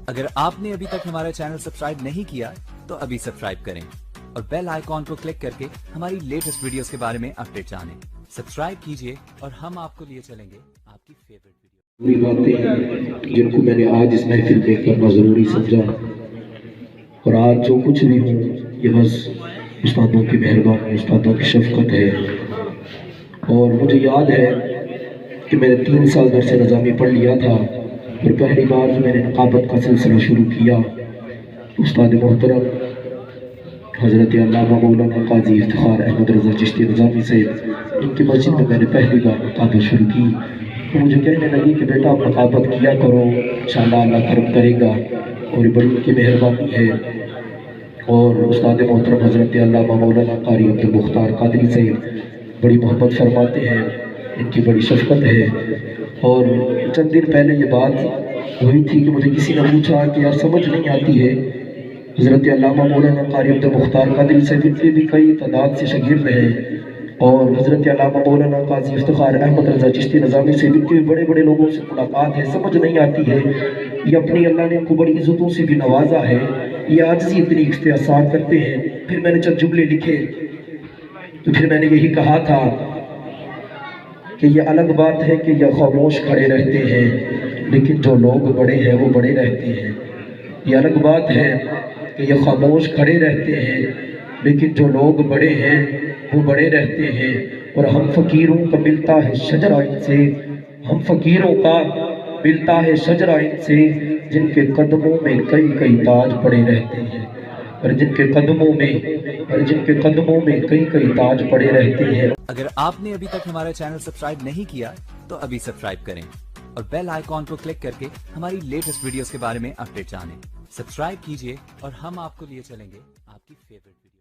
अगर आपने अभी तक हमारा चैनल सब्सक्राइब नहीं किया तो अभी सब्सक्राइब करें और बेल आइकॉन को क्लिक करके हमारी लेटेस्ट वीडियोस के बारे में अपडेट जानें। सब्सक्राइब कीजिए और हम आपको लिए चलेंगे आपकी फेवरेट वीडियो। बातें जिनको मैंने आज इस महफिल में करना ज़रूरी समझा, और आज जो कुछ भी हूँ ये बस उस्तादों की मेहरबानी, उस्तादों की शफकत है। और मुझे याद है कि मैंने 3 साल दरस निज़ामी पढ़ लिया था, और पहली बार जो मैंने नक़ाबत का सिलसिला शुरू किया, उस्ताद मोहतरम हज़रत अल्लामा मौलाना काजी इफ्तिखार अहमद रज़ा चिश्ती निज़ामी से इनकी मस्जिद में मैंने पहली बार नक़ाबत शुरू की। तो मुझे कहने लगी कि बेटा आप नक़ाबत किया करो, इंशाअल्लाह अल्लाह करम करेगा, और बड़ी उनकी मेहरबानी है। और उस्ताद मोहतरम हज़रत अल्लामा मौलाना कारी अब्दुल मुख्तार कादरी से बड़ी मोहब्बत फरमाते हैं, इनकी बड़ी शफ़क़त है। और चंद दिन पहले ये बात हुई थी कि मुझे किसी ने पूछा कि यार समझ नहीं आती है, हज़रत अल्लामा मौलाना कारी अब्दुल मुख्तार कादरी से भी कई तादाद से शागिर्द हैं, और हज़रत अल्लामा मौलाना काजी इफ्तिखार अहमद रज़ा चिश्ती निज़ामी से भी बड़े बड़े लोगों से मुलाकात है, समझ नहीं आती है। ये अपनी अल्लाह ने इनको बड़ी इज़्ज़तों से भी नवाजा है, ये आजिज़ी इतनी इख्तियार करते हैं। फिर मैंने चंद जुमले लिखे, तो फिर मैंने यही कहा था कि ये अलग बात है कि ये खामोश खड़े रहते हैं, लेकिन जो लोग बड़े हैं वो बड़े रहते हैं। ये अलग बात है कि ये खामोश खड़े रहते हैं, लेकिन जो लोग बड़े हैं वो बड़े रहते हैं। और हम फ़कीरों का मिलता है शजरा इनसे, हम फ़कीरों का मिलता है शजरा इनसे, जिनके कदमों में कई कई ताज पड़े रहते हैं, और जिनके कदमों में कई कई ताज पड़े रहते हैं। अगर आपने अभी तक हमारा चैनल सब्सक्राइब नहीं किया तो अभी सब्सक्राइब करें और बेल आइकॉन को क्लिक करके हमारी लेटेस्ट वीडियोस के बारे में अपडेट जानें। सब्सक्राइब कीजिए और हम आपको लिए चलेंगे आपकी फेवरेट वीडियो।